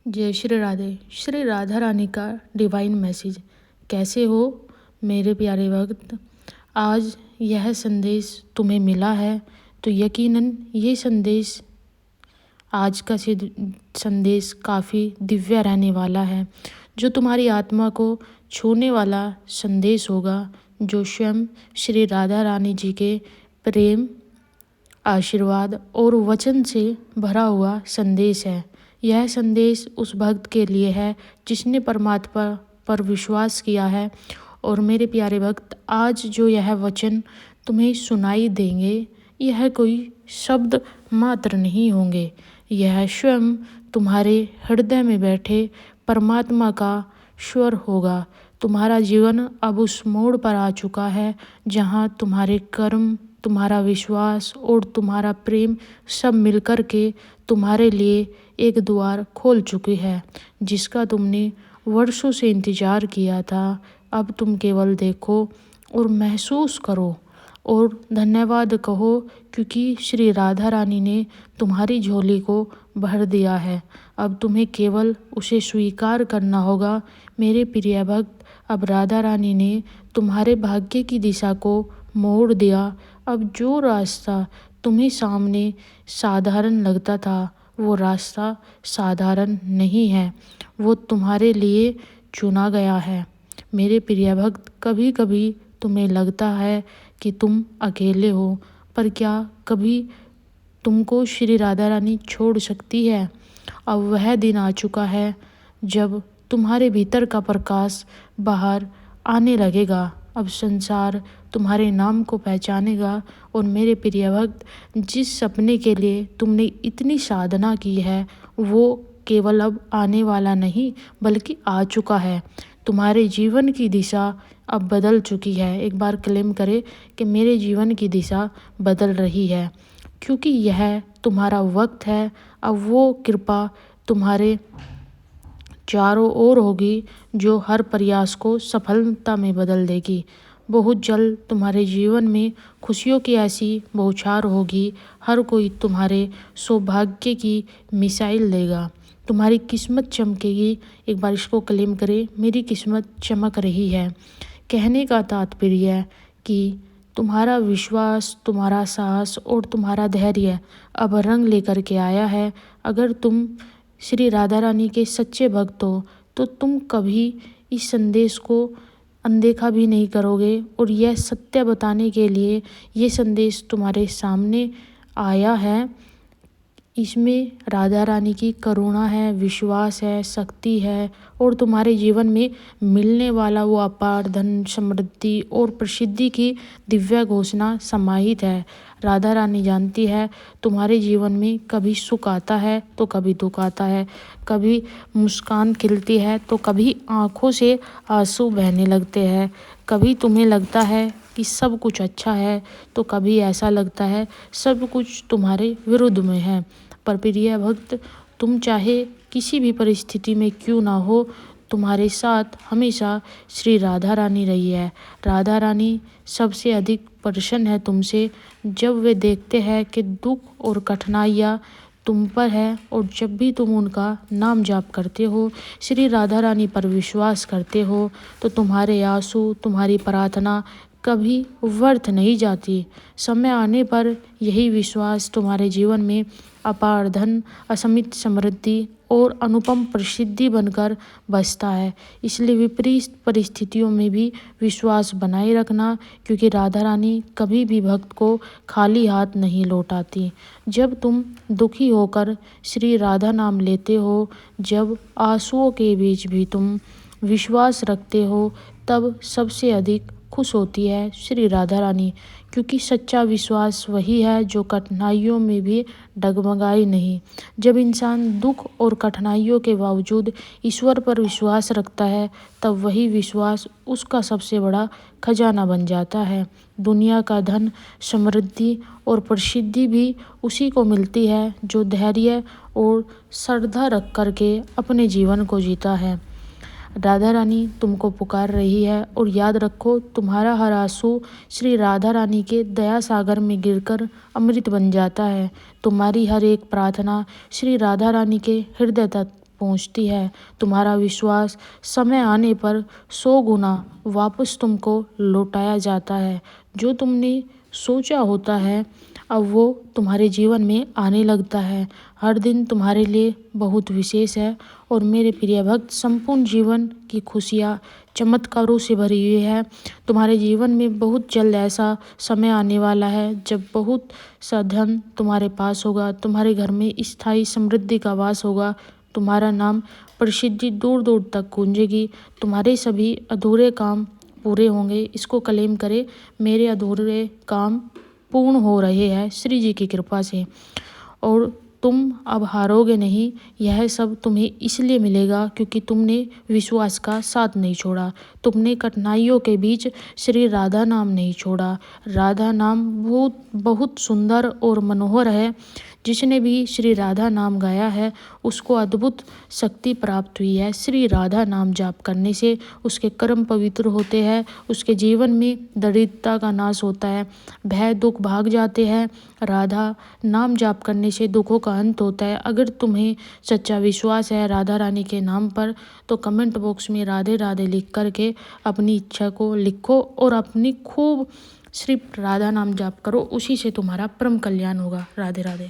जय श्री राधे। श्री राधा रानी का divine message. कैसे हो मेरे प्यारे भक्त। आज यह संदेश तुम्हें मिला है तो यकीनन ये संदेश आज का संदेश काफ़ी दिव्य रहने वाला है, जो तुम्हारी आत्मा को छूने वाला संदेश होगा, जो स्वयं श्री राधा रानी जी के प्रेम, आशीर्वाद और वचन से भरा हुआ संदेश है। यह संदेश उस भक्त के लिए है जिसने परमात्मा पर विश्वास किया है। और मेरे प्यारे भक्त, आज जो यह वचन तुम्हें सुनाई देंगे, यह कोई शब्द मात्र नहीं होंगे, यह स्वयं तुम्हारे हृदय में बैठे परमात्मा का स्वर होगा। तुम्हारा जीवन अब उस मोड़ पर आ चुका है जहाँ तुम्हारे कर्म, तुम्हारा विश्वास और तुम्हारा प्रेम सब मिलकर के तुम्हारे लिए एक द्वार खोल चुकी है, जिसका तुमने वर्षों से इंतजार किया था। अब तुम केवल देखो और महसूस करो और धन्यवाद कहो, क्योंकि श्री राधा रानी ने तुम्हारी झोली को भर दिया है। अब तुम्हें केवल उसे स्वीकार करना होगा मेरे प्रिय भक्त। अब राधा रानी ने तुम्हारे भाग्य की दिशा को मोड़ दिया। अब जो रास्ता तुम्हें सामने साधारण लगता था, वो रास्ता साधारण नहीं है, वो तुम्हारे लिए चुना गया है। मेरे प्रिय भक्त, कभी कभी तुम्हें लगता है कि तुम अकेले हो, पर क्या कभी तुमको श्री राधा रानी छोड़ सकती है? अब वह दिन आ चुका है जब तुम्हारे भीतर का प्रकाश बाहर आने लगेगा। अब संसार तुम्हारे नाम को पहचानेगा। और मेरे प्रिय भक्त, जिस सपने के लिए तुमने इतनी साधना की है, वो केवल अब आने वाला नहीं बल्कि आ चुका है। तुम्हारे जीवन की दिशा अब बदल चुकी है। एक बार क्लेम करें कि मेरे जीवन की दिशा बदल रही है, क्योंकि यह तुम्हारा वक्त है। अब वो कृपा तुम्हारे चारों ओर होगी जो हर प्रयास को सफलता में बदल देगी। बहुत जल्द तुम्हारे जीवन में खुशियों की ऐसी बौछार होगी, हर कोई तुम्हारे सौभाग्य की मिसाइल देगा। तुम्हारी किस्मत चमकेगी। एक बार इसको क्लेम करें, मेरी किस्मत चमक रही है। कहने का तात्पर्य है कि तुम्हारा विश्वास, तुम्हारा साहस और तुम्हारा धैर्य अब रंग लेकर के आया है। अगर तुम श्री राधा रानी के सच्चे भक्त हो तो तुम कभी इस संदेश को अनदेखा भी नहीं करोगे। और यह सत्य बताने के लिए ये संदेश तुम्हारे सामने आया है। इसमें राधा रानी की करुणा है, विश्वास है, शक्ति है और तुम्हारे जीवन में मिलने वाला वो अपार धन, समृद्धि और प्रसिद्धि की दिव्य घोषणा समाहित है। राधा रानी जानती है तुम्हारे जीवन में कभी सुख आता है तो कभी दुख आता है, कभी मुस्कान खिलती है तो कभी आँखों से आंसू बहने लगते हैं। कभी तुम्हें लगता है कि सब कुछ अच्छा है तो कभी ऐसा लगता है सब कुछ तुम्हारे विरुद्ध में है। पर प्रिय भक्त, तुम चाहे किसी भी परिस्थिति में क्यों ना हो, तुम्हारे साथ हमेशा श्री राधा रानी रही है। राधा रानी सबसे अधिक प्रसन्न है तुमसे जब वे देखते हैं कि दुख और कठिनाइयाँ तुम पर है। और जब भी तुम उनका नाम जाप करते हो, श्री राधा रानी पर विश्वास करते हो, तो तुम्हारे आंसू, तुम्हारी प्रार्थना कभी व्यर्थ नहीं जाती। समय आने पर यही विश्वास तुम्हारे जीवन में अपार धन, असीमित समृद्धि और अनुपम प्रसिद्धि बनकर बसता है। इसलिए विपरीत परिस्थितियों में भी विश्वास बनाए रखना, क्योंकि राधा रानी कभी भी भक्त को खाली हाथ नहीं लौटाती। जब तुम दुखी होकर श्री राधा नाम लेते हो, जब आंसुओं के बीच भी तुम विश्वास रखते हो, तब सबसे अधिक खुश होती है श्री राधा रानी, क्योंकि सच्चा विश्वास वही है जो कठिनाइयों में भी डगमगाए नहीं। जब इंसान दुख और कठिनाइयों के बावजूद ईश्वर पर विश्वास रखता है, तब वही विश्वास उसका सबसे बड़ा खजाना बन जाता है। दुनिया का धन, समृद्धि और प्रसिद्धि भी उसी को मिलती है जो धैर्य और श्रद्धा रख कर के अपने जीवन को जीता है। राधा रानी तुमको पुकार रही है, और याद रखो, तुम्हारा हर आंसू श्री राधा रानी के दया सागर में गिरकर अमृत बन जाता है। तुम्हारी हर एक प्रार्थना श्री राधा रानी के हृदय तक पहुंचती है। तुम्हारा विश्वास समय आने पर 100 गुना वापस तुमको लौटाया जाता है। जो तुमने सोचा होता है अब वो तुम्हारे जीवन में आने लगता है। हर दिन तुम्हारे लिए बहुत विशेष है और मेरे प्रिय भक्त, संपूर्ण जीवन की खुशियाँ चमत्कारों से भरी हुई है। तुम्हारे जीवन में बहुत जल्द ऐसा समय आने वाला है जब बहुत सा धन तुम्हारे पास होगा, तुम्हारे घर में स्थायी समृद्धि का वास होगा, तुम्हारा नाम प्रसिद्धि दूर दूर तक गूंजेगी, तुम्हारे सभी अधूरे काम पूरे होंगे। इसको क्लेम करें, मेरे अधूरे काम पूर्ण हो रहे हैं श्री जी की कृपा से। और तुम अब हारोगे नहीं। यह सब तुम्हें इसलिए मिलेगा क्योंकि तुमने विश्वास का साथ नहीं छोड़ा। तुमने कठिनाइयों के बीच श्री राधा नाम नहीं छोड़ा। राधा नाम बहुत बहुत सुंदर और मनोहर है। जिसने भी श्री राधा नाम गाया है उसको अद्भुत शक्ति प्राप्त हुई है। श्री राधा नाम जाप करने से उसके कर्म पवित्र होते हैं, उसके जीवन में दरिद्रता का नाश होता है, भय दुख भाग जाते हैं। राधा नाम जाप करने से दुखों का अंत होता है। अगर तुम्हें सच्चा विश्वास है राधा रानी के नाम पर तो कमेंट बॉक्स में राधे राधे लिख करके अपनी इच्छा को लिखो और अपनी खूब सिर्फ राधा नाम जाप करो, उसी से तुम्हारा परम कल्याण होगा। राधे राधे।